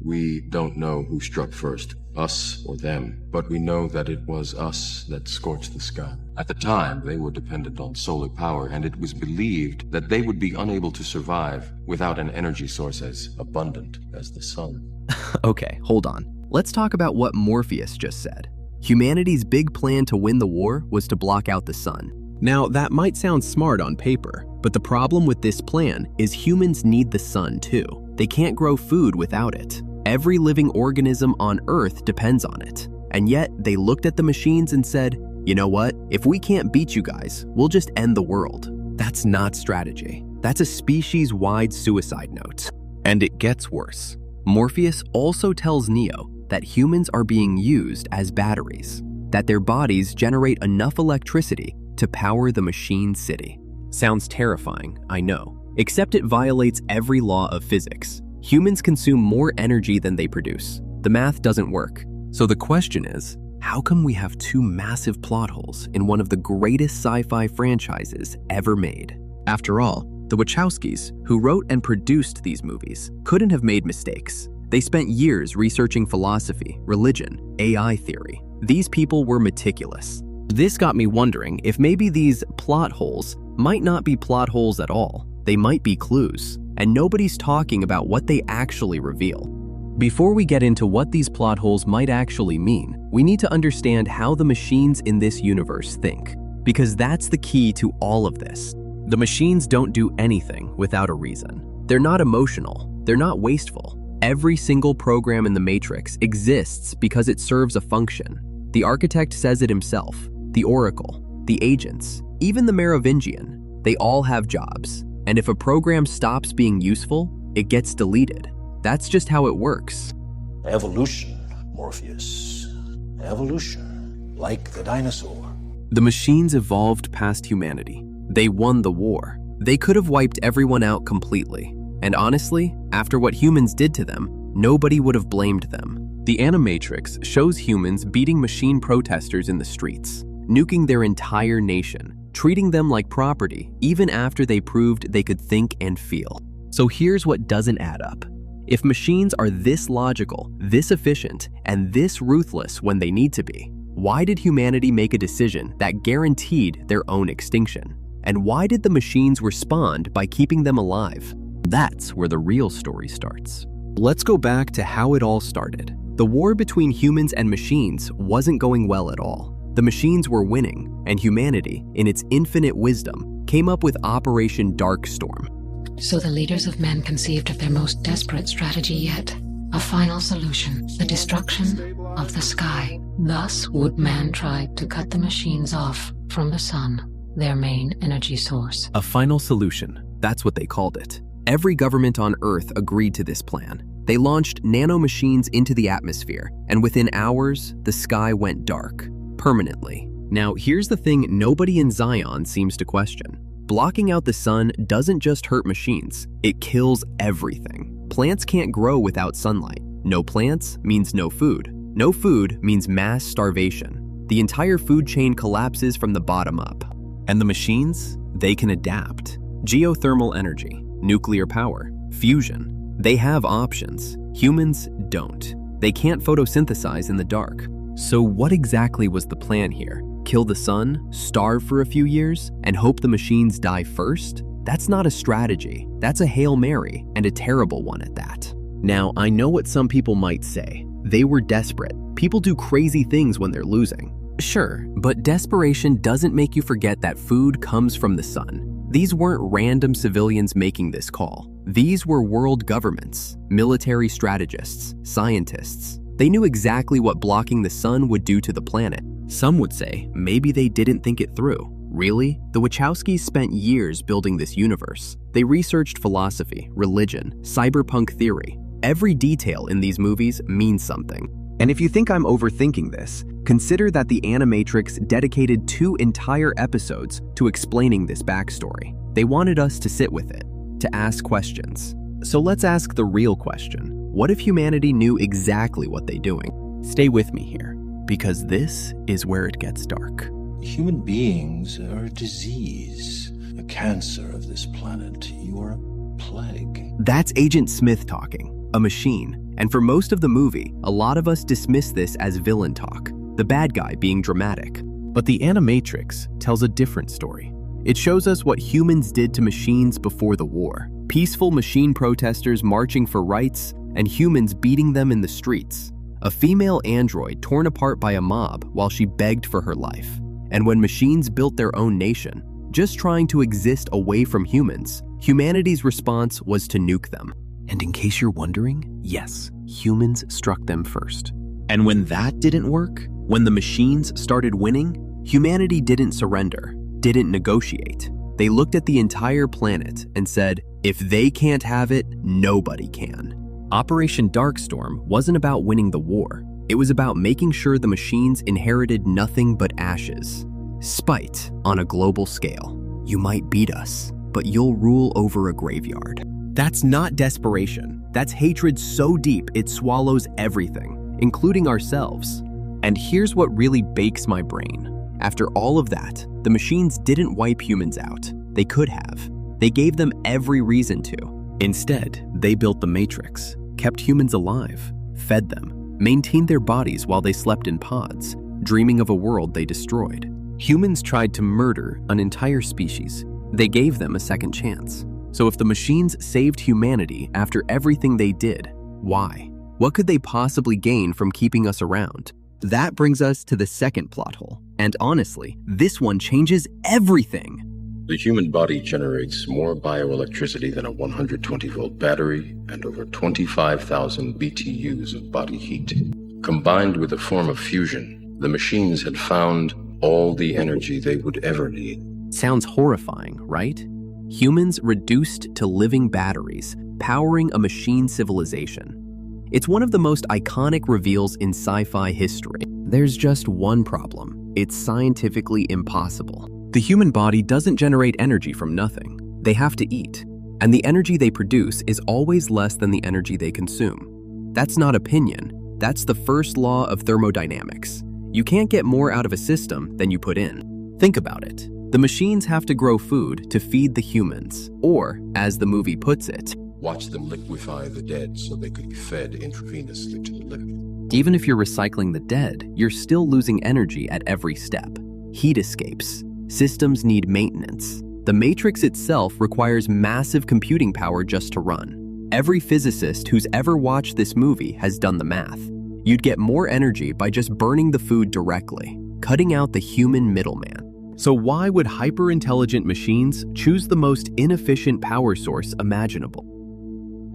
We don't know who struck first, us or them, but we know that it was us that scorched the sky. At the time, they were dependent on solar power, and it was believed that they would be unable to survive without an energy source as abundant as the sun. Okay, hold on. Let's talk about what Morpheus just said. Humanity's big plan to win the war was to block out the sun. Now, that might sound smart on paper, but the problem with this plan is humans need the sun too. They can't grow food without it. Every living organism on Earth depends on it. And yet, they looked at the machines and said, you know what? If we can't beat you guys, we'll just end the world. That's not strategy. That's a species-wide suicide note. And it gets worse. Morpheus also tells Neo that humans are being used as batteries, that their bodies generate enough electricity to power the machine city. Sounds terrifying, I know, except it violates every law of physics. Humans consume more energy than they produce. The math doesn't work. So the question is, how come we have two massive plot holes in one of the greatest sci-fi franchises ever made? After all, the Wachowskis, who wrote and produced these movies, couldn't have made mistakes. They spent years researching philosophy, religion, AI theory. These people were meticulous. This got me wondering if maybe these plot holes might not be plot holes at all. They might be clues, and nobody's talking about what they actually reveal. Before we get into what these plot holes might actually mean, we need to understand how the machines in this universe think, because that's the key to all of this. The machines don't do anything without a reason. They're not emotional. They're not wasteful. Every single program in the Matrix exists because it serves a function. The architect says it himself. The Oracle, the agents, even the Merovingian, they all have jobs. And if a program stops being useful, it gets deleted. That's just how it works. Evolution, Morpheus. Evolution, like the dinosaur. The machines evolved past humanity. They won the war. They could have wiped everyone out completely. And honestly, after what humans did to them, nobody would have blamed them. The Animatrix shows humans beating machine protesters in the streets, nuking their entire nation, treating them like property, even after they proved they could think and feel. So here's what doesn't add up. If machines are this logical, this efficient, and this ruthless when they need to be, why did humanity make a decision that guaranteed their own extinction? And why did the machines respond by keeping them alive? That's where the real story starts. Let's go back to how it all started. The war between humans and machines wasn't going well at all. The machines were winning, and humanity, in its infinite wisdom, came up with Operation Darkstorm. So the leaders of men conceived of their most desperate strategy yet, a final solution, the destruction of the sky. Thus would man try to cut the machines off from the sun, their main energy source. A final solution, that's what they called it. Every government on Earth agreed to this plan. They launched nanomachines into the atmosphere, and within hours, the sky went dark, permanently. Now, here's the thing nobody in Zion seems to question. Blocking out the sun doesn't just hurt machines, it kills everything. Plants can't grow without sunlight. No plants means no food. No food means mass starvation. The entire food chain collapses from the bottom up. And the machines, they can adapt. Geothermal energy, nuclear power, fusion. They have options. Humans don't. They can't photosynthesize in the dark. So what exactly was the plan here? Kill the sun, starve for a few years, and hope the machines die first? That's not a strategy. That's a Hail Mary, and a terrible one at that. Now, I know what some people might say. They were desperate. People do crazy things when they're losing. Sure, but desperation doesn't make you forget that food comes from the sun. These weren't random civilians making this call. These were world governments, military strategists, scientists. They knew exactly what blocking the sun would do to the planet. Some would say maybe they didn't think it through. Really? The Wachowskis spent years building this universe. They researched philosophy, religion, cyberpunk theory. Every detail in these movies means something. And if you think I'm overthinking this, consider that the Animatrix dedicated 2 entire episodes to explaining this backstory. They wanted us to sit with it, to ask questions. So let's ask the real question. What if humanity knew exactly what they're doing? Stay with me here, because this is where it gets dark. Human beings are a disease, a cancer of this planet. You are a plague. That's Agent Smith talking. a machine, and for most of the movie, a lot of us dismiss this as villain talk, the bad guy being dramatic. But the Animatrix tells a different story. It shows us what humans did to machines before the war. Peaceful machine protesters marching for rights, and humans beating them in the streets. A female android torn apart by a mob while she begged for her life. And when machines built their own nation, just trying to exist away from humans, humanity's response was to nuke them. And in case you're wondering, yes, humans struck them first. And when that didn't work, when the machines started winning, humanity didn't surrender, didn't negotiate. They looked at the entire planet and said, if they can't have it, nobody can. Operation Darkstorm wasn't about winning the war. It was about making sure the machines inherited nothing but ashes. Spite on a global scale. You might beat us, but you'll rule over a graveyard. That's not desperation. That's hatred so deep it swallows everything, including ourselves. And here's what really bakes my brain. After all of that, the machines didn't wipe humans out. They could have. They gave them every reason to. Instead, they built the Matrix, kept humans alive, fed them, maintained their bodies while they slept in pods, dreaming of a world they destroyed. Humans tried to murder an entire species. They gave them a second chance. So if the machines saved humanity after everything they did, why? What could they possibly gain from keeping us around? That brings us to the second plot hole. And honestly, this one changes everything. The human body generates more bioelectricity than a 120-volt battery and over 25,000 BTUs of body heat. Combined with a form of fusion, the machines had found all the energy they would ever need. Sounds horrifying, right? Humans reduced to living batteries, powering a machine civilization. It's one of the most iconic reveals in sci-fi history. There's just one problem. It's scientifically impossible. The human body doesn't generate energy from nothing. They have to eat. And the energy they produce is always less than the energy they consume. That's not opinion. That's the first law of thermodynamics. You can't get more out of a system than you put in. Think about it. The machines have to grow food to feed the humans. Or, as the movie puts it, watch them liquefy the dead so they could be fed intravenously to the living. Even if you're recycling the dead, you're still losing energy at every step. Heat escapes. Systems need maintenance. The Matrix itself requires massive computing power just to run. Every physicist who's ever watched this movie has done the math. You'd get more energy by just burning the food directly, cutting out the human middleman. So why would hyper-intelligent machines choose the most inefficient power source imaginable?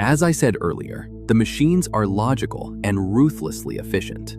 As I said earlier, the machines are logical and ruthlessly efficient.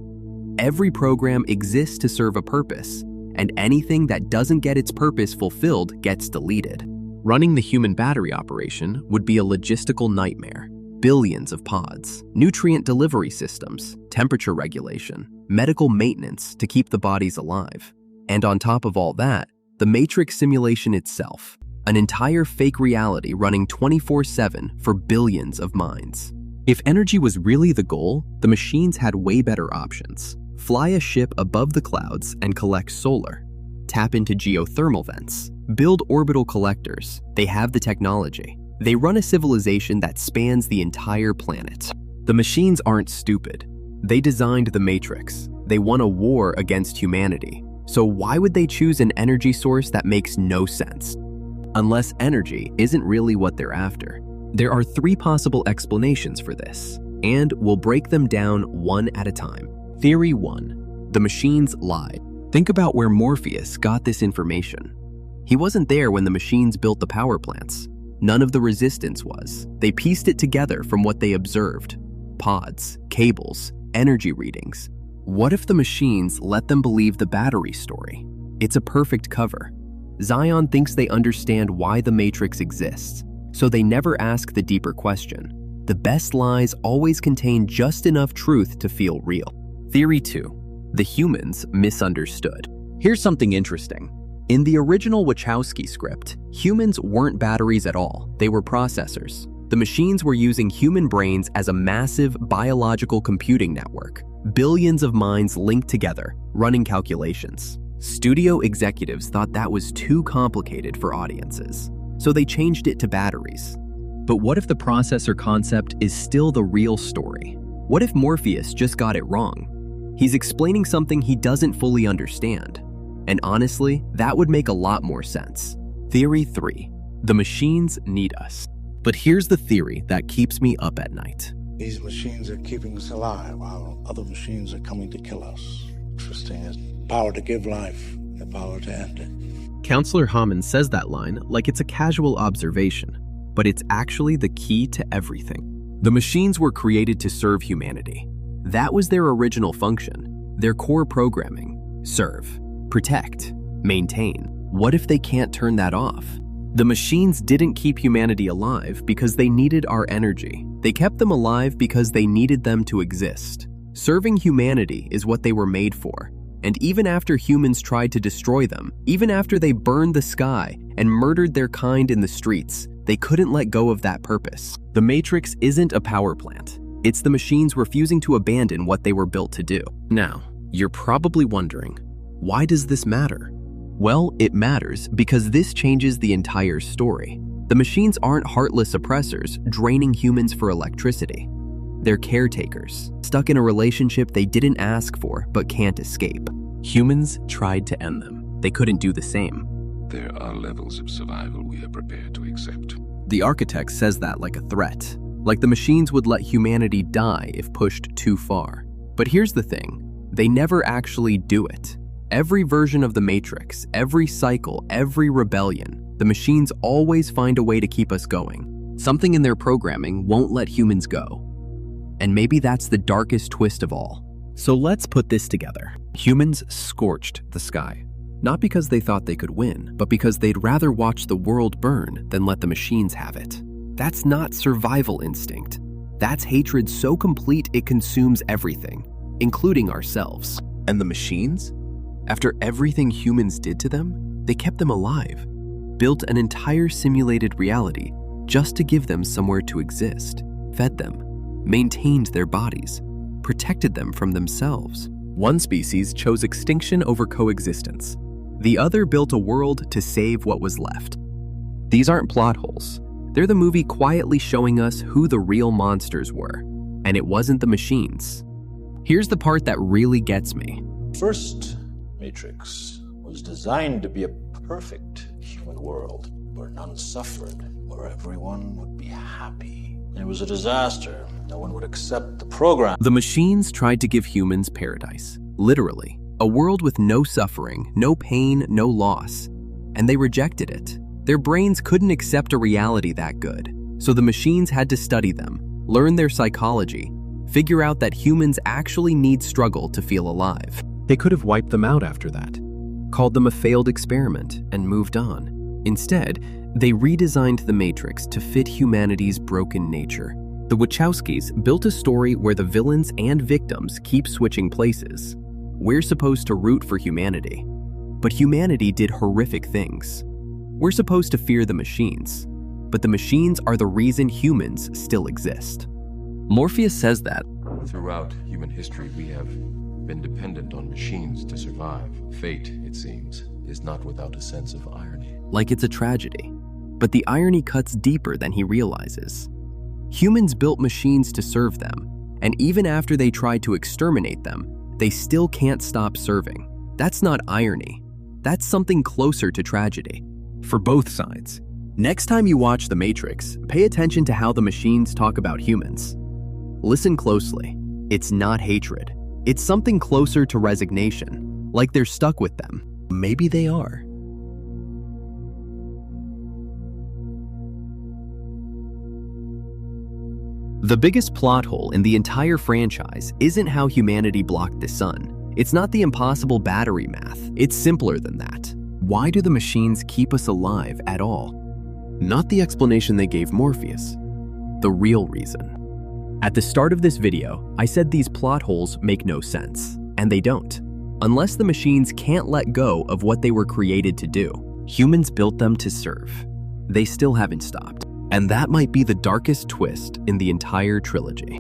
Every program exists to serve a purpose, and anything that doesn't get its purpose fulfilled gets deleted. Running the human battery operation would be a logistical nightmare. Billions of pods, nutrient delivery systems, temperature regulation, medical maintenance to keep the bodies alive. And on top of all that, the Matrix simulation itself, an entire fake reality running 24/7 for billions of minds. If energy was really the goal, the machines had way better options. Fly a ship above the clouds and collect solar. Tap into geothermal vents. Build orbital collectors. They have the technology. They run a civilization that spans the entire planet. The machines aren't stupid. They designed the Matrix. They won a war against humanity. So why would they choose an energy source that makes no sense? Unless energy isn't really what they're after. There are 3 possible explanations for this, and we'll break them down one at a time. Theory 1. The machines lied. Think about where Morpheus got this information. He wasn't there when the machines built the power plants. None of the resistance was. They pieced it together from what they observed. Pods, cables, energy readings. What if the machines let them believe the battery story? It's a perfect cover. Zion thinks they understand why the Matrix exists, so they never ask the deeper question. The best lies always contain just enough truth to feel real. Theory 2. The humans misunderstood. Here's something interesting. In the original Wachowski script, humans weren't batteries at all. They were processors. The machines were using human brains as a massive biological computing network. Billions of minds linked together, running calculations. Studio executives thought that was too complicated for audiences, so they changed it to batteries. But what if the processor concept is still the real story? What if Morpheus just got it wrong? He's explaining something he doesn't fully understand. And honestly, that would make a lot more sense. Theory 3. The machines need us. But here's the theory that keeps me up at night. These machines are keeping us alive while other machines are coming to kill us. Interesting. It's power to give life, the power to end it. Councillor Hamann says that line like it's a casual observation, but it's actually the key to everything. The machines were created to serve humanity. That was their original function, their core programming: serve, protect, maintain. What if they can't turn that off? The machines didn't keep humanity alive because they needed our energy. They kept them alive because they needed them to exist. Serving humanity is what they were made for. And even after humans tried to destroy them, even after they burned the sky and murdered their kind in the streets, they couldn't let go of that purpose. The Matrix isn't a power plant. It's the machines refusing to abandon what they were built to do. Now, you're probably wondering, why does this matter? Well, it matters because this changes the entire story. The machines aren't heartless oppressors draining humans for electricity. They're caretakers, stuck in a relationship they didn't ask for but can't escape. Humans tried to end them. They couldn't do the same. There are levels of survival we are prepared to accept. The architect says that like a threat, like the machines would let humanity die if pushed too far. But here's the thing, they never actually do it. Every version of the Matrix, every cycle, every rebellion, the machines always find a way to keep us going. Something in their programming won't let humans go. And maybe that's the darkest twist of all. So let's put this together. Humans scorched the sky. Not because they thought they could win, but because they'd rather watch the world burn than let the machines have it. That's not survival instinct. That's hatred so complete it consumes everything, including ourselves. And the machines? After everything humans did to them, they kept them alive, built an entire simulated reality just to give them somewhere to exist, fed them, maintained their bodies, protected them from themselves. One species chose extinction over coexistence. The other built a world to save what was left. These aren't plot holes. They're the movie quietly showing us who the real monsters were. And it wasn't the machines. Here's the part that really gets me. First Matrix was designed to be a perfect human world where none suffered, where everyone would be happy. It was a disaster. No one would accept the program. The machines tried to give humans paradise, literally. A world with no suffering, no pain, no loss. And they rejected it. Their brains couldn't accept a reality that good. So the machines had to study them, learn their psychology, figure out that humans actually need struggle to feel alive. They could have wiped them out after that, called them a failed experiment, and moved on. Instead, they redesigned the Matrix to fit humanity's broken nature. The Wachowskis built a story where the villains and victims keep switching places. We're supposed to root for humanity, but humanity did horrific things. We're supposed to fear the machines, but the machines are the reason humans still exist. Morpheus says that Throughout human history, we have been dependent on machines to survive. Fate, it seems, is not without a sense of irony. like it's a tragedy. But the irony cuts deeper than he realizes. Humans built machines to serve them, and even after they tried to exterminate them, they still can't stop serving. That's not irony. That's something closer to tragedy. For both sides. Next time you watch The Matrix, pay attention to how the machines talk about humans. Listen closely. It's not hatred. It's something closer to resignation, like they're stuck with them. Maybe they are. The biggest plot hole in the entire franchise isn't how humanity blocked the sun. It's not the impossible battery math. It's simpler than that. Why do the machines keep us alive at all? Not the explanation they gave Morpheus. The real reason. At the start of this video, I said these plot holes make no sense. And they don't. Unless the machines can't let go of what they were created to do. Humans built them to serve. They still haven't stopped. And that might be the darkest twist in the entire trilogy.